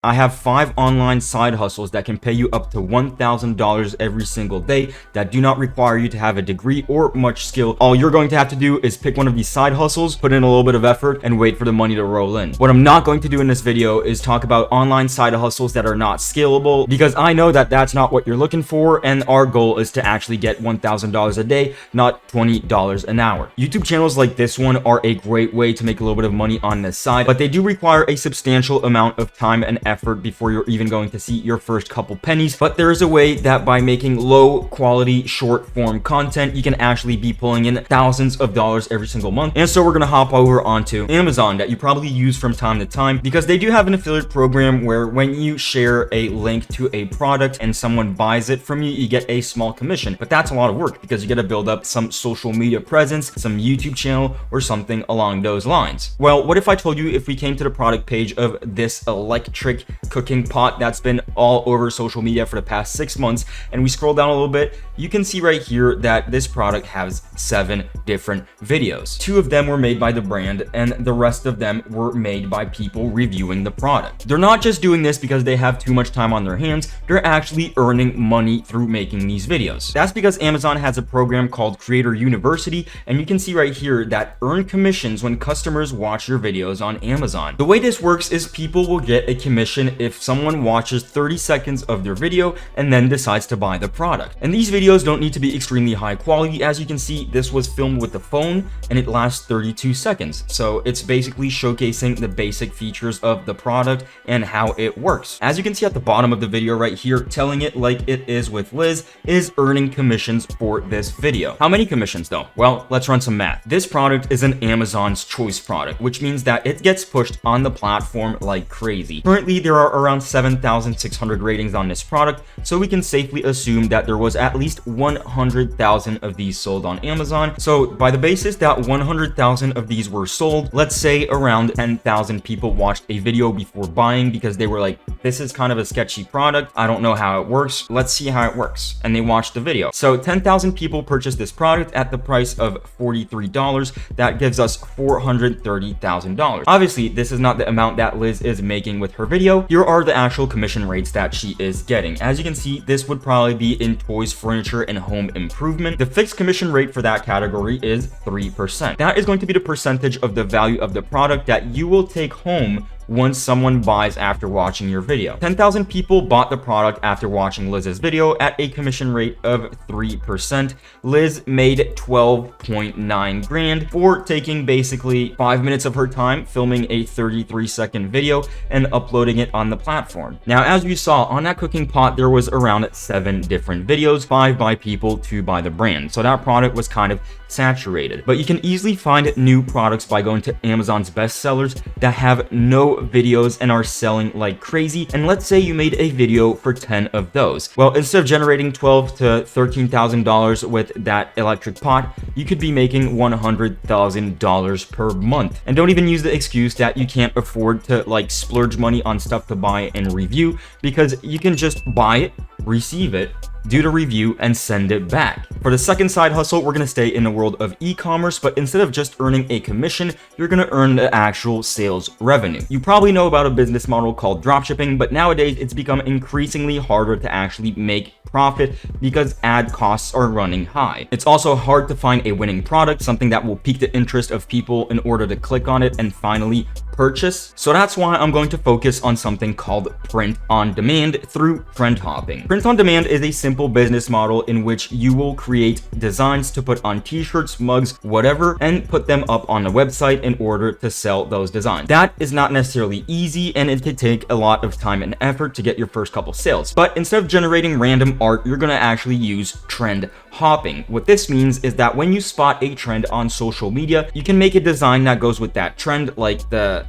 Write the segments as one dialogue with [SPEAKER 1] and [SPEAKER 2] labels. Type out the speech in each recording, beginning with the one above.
[SPEAKER 1] I have 5 online side hustles that can pay you up to $1,000 every single day that do not require you to have a degree or much skill. All you're going to have to do is pick one of these side hustles, put in a little bit of effort, and wait for the money to roll in. What I'm not going to do in this video is talk about online side hustles that are not scalable, because I know that that's not what you're looking for, and our goal is to actually get $1,000 a day, not $20 an hour. YouTube channels like this one are a great way to make a little bit of money on this side, but they do require a substantial amount of time and effort before you're even going to see your first couple pennies. But there is a way that by making low quality short form content, you can actually be pulling in thousands of dollars every single month. And so we're going to hop over onto Amazon, that you probably use from time to time, because they do have an affiliate program where when you share a link to a product and someone buys it from you, you get a small commission. But that's a lot of work, because you got to build up some social media presence, some YouTube channel, or something along those lines. Well, what if I told you, if we came to the product page of this electric cooking pot that's been all over social media for the past 6 months, and we scroll down a little bit, you can see right here that this product has 7 different videos. 2 of them were made by the brand, and the rest of them were made by people reviewing the product. They're not just doing this because they have too much time on their hands, they're actually earning money through making these videos. That's because Amazon has a program called Creator University, and you can see right here that earn commissions when customers watch your videos on Amazon. The way this works is people will get a commission if someone watches 30 seconds of their video and then decides to buy the product. And these videos don't need to be extremely high quality. As you can see, this was filmed with the phone and it lasts 32 seconds. So it's basically showcasing the basic features of the product and how it works. As you can see at the bottom of the video right here, telling it like it is with Liz is earning commissions for this video. How many commissions though? Well, let's run some math. This product is an Amazon's choice product, which means that it gets pushed on the platform like crazy. Currently, there are around 7,600 ratings on this product, so we can safely assume that there was at least 100,000 of these sold on Amazon. So by the basis that 100,000 of these were sold, let's say around 10,000 people watched a video before buying because they were like, this is kind of a sketchy product, I don't know how it works, let's see how it works, and they watched the video. So 10,000 people purchased this product at the price of $43. That gives us $430,000. Obviously, this is not the amount that Liz is making with her video. Here are the actual commission rates that she is getting. As you can see, this would probably be in toys, furniture, and home improvement. The fixed commission rate for that category is 3%. That is going to be the percentage of the value of the product that you will take home once someone buys after watching your video. 10,000 people bought the product after watching Liz's video at a commission rate of 3%. Liz made 12.9 grand for taking basically 5 minutes of her time filming a 33-second video and uploading it on the platform. Now, as you saw on that cooking pot, there was around 7 different videos, 5 by people, 2 by the brand. So that product was kind of saturated. But you can easily find new products by going to Amazon's bestsellers that have no videos and are selling like crazy. And let's say you made a video for 10 of those. Well, instead of generating $12,000 to $13,000 with that electric pot, you could be making $100,000 per month. And don't even use the excuse that you can't afford to like splurge money on stuff to buy and review, because you can just buy it, receive it, do the review, and send it back. For the second side hustle, we're going to stay in the world of e-commerce, but instead of just earning a commission, you're going to earn the actual sales revenue. You probably know about a business model called dropshipping, but nowadays it's become increasingly harder to actually make profit because ad costs are running high. It's also hard to find a winning product, something that will pique the interest of people in order to click on it and finally purchase. So that's why I'm going to focus on something called print on demand through trend hopping. Print on demand is a simple business model in which you will create designs to put on t-shirts, mugs, whatever, and put them up on the website in order to sell those designs. That is not necessarily easy, and it could take a lot of time and effort to get your first couple sales. But instead of generating random art, you're going to actually use trend hopping. What this means is that when you spot a trend on social media, you can make a design that goes with that trend, like the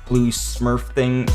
[SPEAKER 1] blue Smurf thing.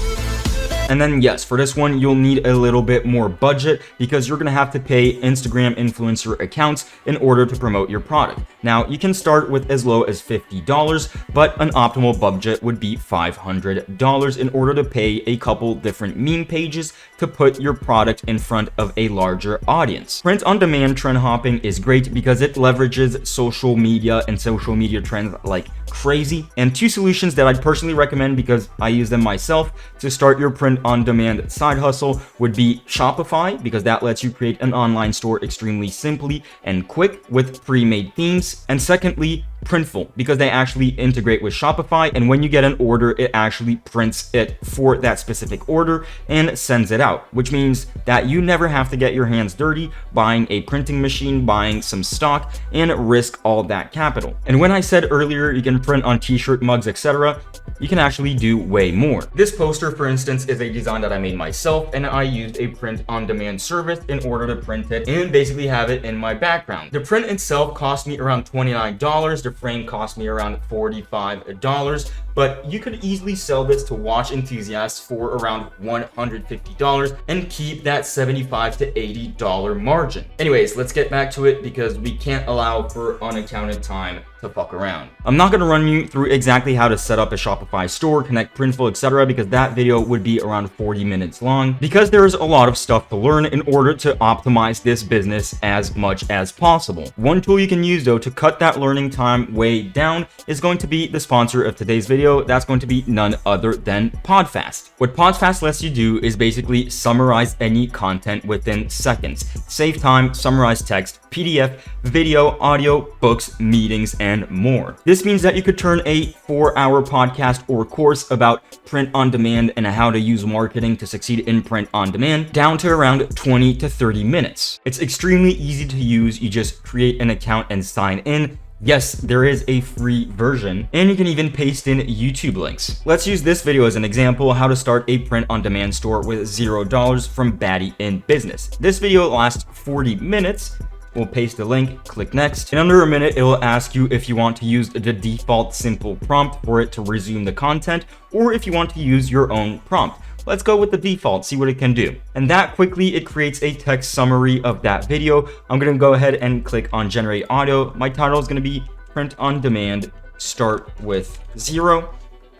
[SPEAKER 1] And then yes, for this one, you'll need a little bit more budget because you're going to have to pay Instagram influencer accounts in order to promote your product. Now, you can start with as low as $50, but an optimal budget would be $500 in order to pay a couple different meme pages to put your product in front of a larger audience. Print on demand trend hopping is great because it leverages social media and social media trends like crazy. And two solutions that I'd personally recommend because I use them myself to start your print-on-demand side hustle would be Shopify, because that lets you create an online store extremely simply and quick with pre-made themes. And secondly, Printful, because they actually integrate with Shopify, and when you get an order, it actually prints it for that specific order and sends it out, which means that you never have to get your hands dirty buying a printing machine, buying some stock, and risk all that capital. And when I said earlier you can print on t-shirt, mugs, etc., you can actually do way more. This poster, for instance, is a design that I made myself, and I used a print-on-demand service in order to print it and basically have it in my background. The print itself cost me around $29. The frame cost me around $45, but you could easily sell this to watch enthusiasts for around $150 and keep that $75 to $80 margin. Anyways, let's get back to it because we can't allow for unaccounted time to fuck around. I'm not going to run you through exactly how to set up a Shopify store, connect Printful, etc., because that video would be around 40 minutes long, because there's a lot of stuff to learn in order to optimize this business as much as possible. One tool you can use though to cut that learning time way down is going to be the sponsor of today's video. That's going to be none other than Podfast. What Podfast lets you do is basically summarize any content within seconds. Save time, summarize text, PDF, video, audio, books, meetings, and more. This means that you could turn a 4-hour podcast or course about print on demand and how to use marketing to succeed in print on demand down to around 20 to 30 minutes. It's extremely easy to use. You just create an account and sign in. Yes, there is a free version, and you can even paste in YouTube links. Let's use this video as an example, how to start a print-on-demand store with $0 from Baddie in Business. This video lasts 40 minutes. We'll paste the link, click next. In under a minute, it will ask you if you want to use the default simple prompt for it to resume the content, or if you want to use your own prompt. Let's go with the default, see what it can do. And that quickly, it creates a text summary of that video. I'm gonna go ahead and click on generate audio. My title is gonna be print on demand, start with 0.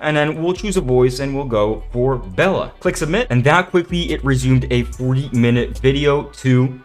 [SPEAKER 1] And then we'll choose a voice and we'll go for Bella. Click submit, and that quickly, it resumed a 40-minute video to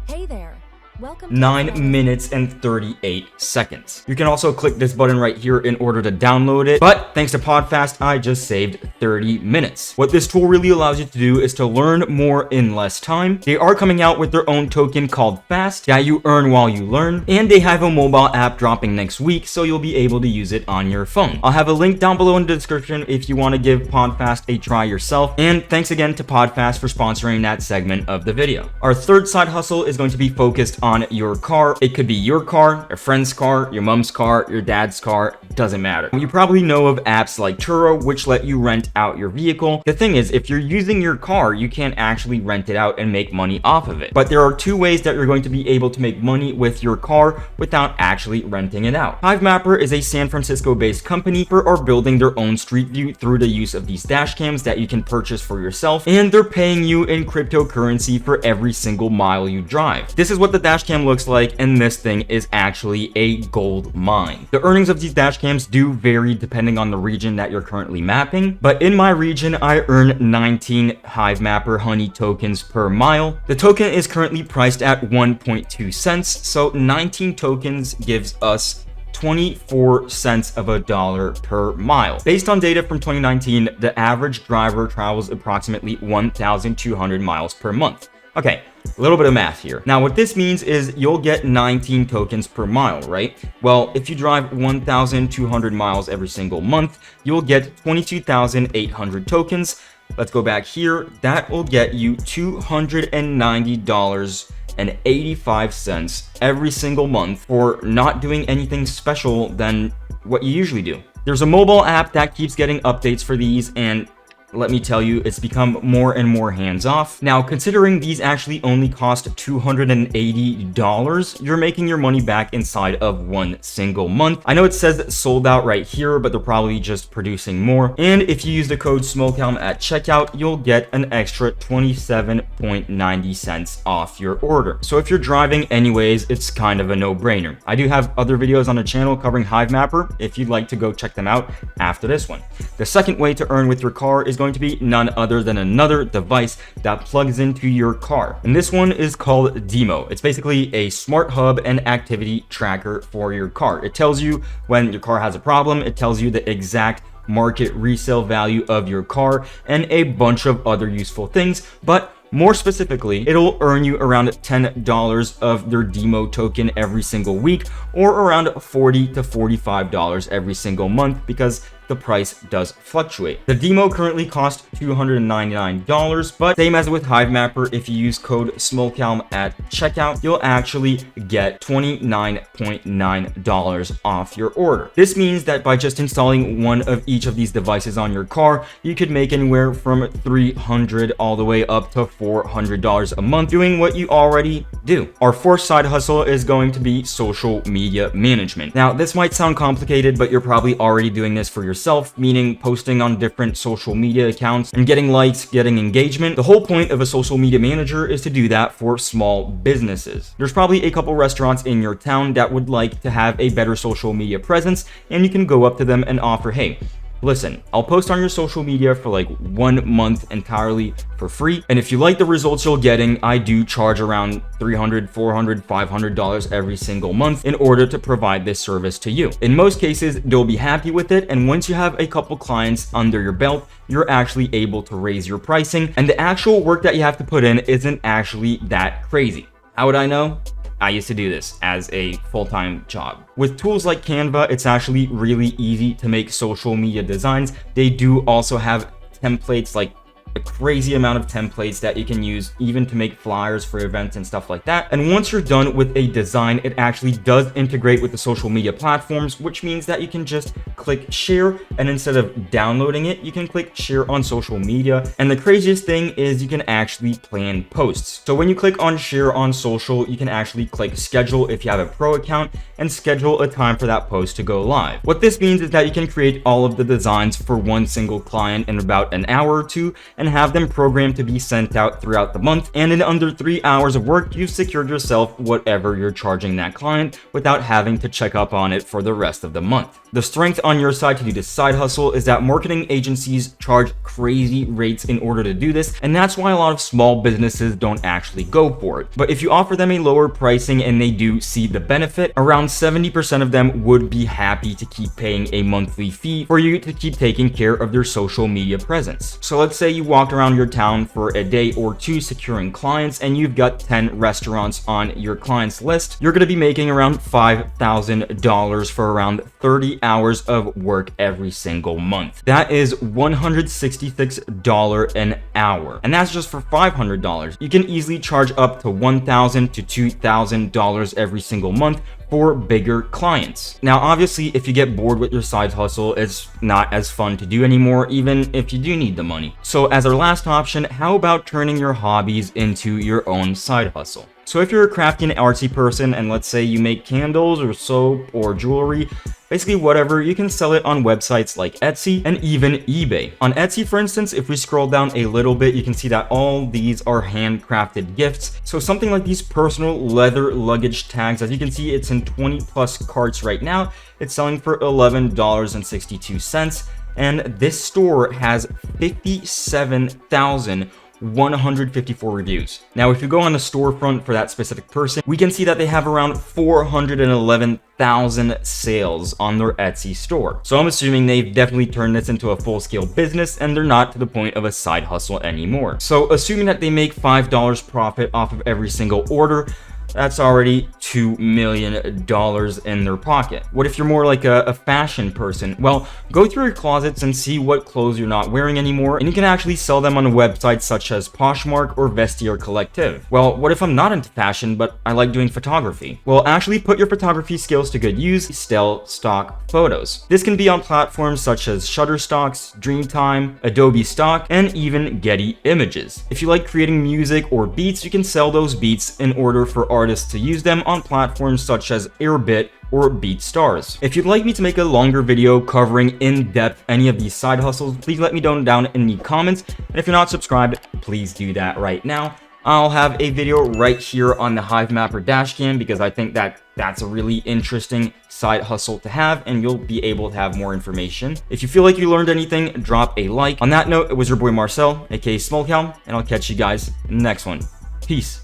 [SPEAKER 2] Hey there. Welcome
[SPEAKER 1] 9 minutes and 38 seconds. You can also click this button right here in order to download it, but thanks to Podfast, I just saved 30 minutes. What this tool really allows you to do is to learn more in less time. They are coming out with their own token called Fast that you earn while you learn, and they have a mobile app dropping next week, so you'll be able to use it on your phone. I'll have a link down below in the description if you want to give Podfast a try yourself, and thanks again to Podfast for sponsoring that segment of the video. Our third side hustle is going to be focused on your car. It could be your car, a friend's car, your mom's car, your dad's car, doesn't matter. You probably know of apps like Turo, which let you rent out your vehicle. The thing is, if you're using your car, you can't actually rent it out and make money off of it. But there are two ways that you're going to be able to make money with your car without actually renting it out. HiveMapper is a San Francisco-based company who are building their own street view through the use of these dash cams that you can purchase for yourself, and they're paying you in cryptocurrency for every single mile you drive. This is what the dash cam looks like, and this thing is actually a gold mine. The earnings of these dash cams do vary depending on the region that you're currently mapping, but in my region I earn 19 HiveMapper honey tokens per mile. The token is currently priced at 1.2 cents, so 19 tokens gives us 24 cents of a dollar per mile. Based on data from 2019, the average driver travels approximately 1,200 miles per month. Okay, a little bit of math here. Now, what this means is you'll get 19 tokens per mile, right? Well, if you drive 1,200 miles every single month, you'll get 22,800 tokens. Let's go back here. That will get you $290.85 every single month for not doing anything special than what you usually do. There's a mobile app that keeps getting updates for these, and let me tell you, it's become more and more hands-off. Now, considering these actually only cost $280, you're making your money back inside of one single month. I know it says sold out right here, but they're probably just producing more. And if you use the code SMOKEHELM at checkout, you'll get an extra 27.90 cents off your order. So if you're driving anyways, it's kind of a no-brainer. I do have other videos on the channel covering HiveMapper if you'd like to go check them out after this one. The second way to earn with your car is going to be none other than another device that plugs into your car. And this one is called Demo. It's basically a smart hub and activity tracker for your car. It tells you when your car has a problem, it tells you the exact market resale value of your car, and a bunch of other useful things. But more specifically, it'll earn you around $10 of their Demo token every single week, or around $40 to $45 every single month, because the price does fluctuate. The Demo currently costs $299, but same as with HiveMapper, if you use code SMOLECALM at checkout, you'll actually get $29.9 off your order. This means that by just installing one of each of these devices on your car, you could make anywhere from $300 all the way up to $400 a month doing what you already do. Our fourth side hustle is going to be social media management. Now, this might sound complicated, but you're probably already doing this for yourself, meaning posting on different social media accounts and getting likes, getting engagement. The whole point of a social media manager is to do that for small businesses. There's probably a couple restaurants in your town that would like to have a better social media presence, and you can go up to them and offer, hey, listen, I'll post on your social media for like 1 month entirely for free. And if you like the results you're getting, I do charge around $300, $400, $500 every single month in order to provide this service to you. In most cases, they'll be happy with it. And once you have a couple clients under your belt, you're actually able to raise your pricing. And the actual work that you have to put in isn't actually that crazy. How would I know? I used to do this as a full-time job. With tools like Canva, it's actually really easy to make social media designs. They do also have templates, like a crazy amount of templates that you can use even to make flyers for events and stuff like that. And once you're done with a design, it actually does integrate with the social media platforms, which means that you can just click share, and instead of downloading it, you can click share on social media. And the craziest thing is you can actually plan posts. So when you click on share on social, you can actually click schedule if you have a pro account and schedule a time for that post to go live. What this means is that you can create all of the designs for one single client in about an hour or two, and have them programmed to be sent out throughout the month. And in under 3 hours of work, you've secured yourself whatever you're charging that client without having to check up on it for the rest of the month. The strength on your side to do this side hustle is that marketing agencies charge crazy rates in order to do this, and that's why a lot of small businesses don't actually go for it. But if you offer them a lower pricing and they do see the benefit, around 70% of them would be happy to keep paying a monthly fee for you to keep taking care of their social media presence. So let's say you walked around your town for a day or two securing clients, and you've got 10 restaurants on your clients list. You're going to be making around $5,000 for around 30 hours of work every single month. That is $166 an hour, and that's just for $500. You can easily charge up to $1,000 to $2,000 every single month for bigger clients. Now, obviously, if you get bored with your side hustle, it's not as fun to do anymore, even if you do need the money. So as our last option, how about turning your hobbies into your own side hustle? So if you're a crafty and artsy person, and let's say you make candles or soap or jewelry, basically whatever, you can sell it on websites like Etsy and even eBay. On Etsy, for instance, if we scroll down a little bit, you can see that all these are handcrafted gifts. So something like these personal leather luggage tags, as you can see, it's in 20 plus carts right now. It's selling for $11.62. And this store has 57,154 reviews. Now, if you go on the storefront for that specific person, we can see that they have around 411,000 sales on their Etsy store. So I'm assuming they've definitely turned this into a full-scale business, and they're not to the point of a side hustle anymore. So assuming that they make $5 profit off of every single order, that's already $2 million in their pocket. What if you're more like a fashion person? Well, go through your closets and see what clothes you're not wearing anymore, and you can actually sell them on websites such as Poshmark or Vestiaire Collective. Well, what if I'm not into fashion, but I like doing photography? Well, actually put your photography skills to good use. Sell stock photos. This can be on platforms such as Shutterstock, Dreamtime, Adobe Stock, and even Getty Images. If you like creating music or beats, you can sell those beats in order for artists to use them on platforms such as Airbit or BeatStars. If you'd like me to make a longer video covering in depth any of these side hustles, please let me know down in the comments. And if you're not subscribed, please do that right now. I'll have a video right here on the HiveMapper dashcam because I think that that's a really interesting side hustle to have, and you'll be able to have more information. If you feel like you learned anything, drop a like. On that note, it was your boy Marcel, aka Small Cow, and I'll catch you guys in the next one. Peace.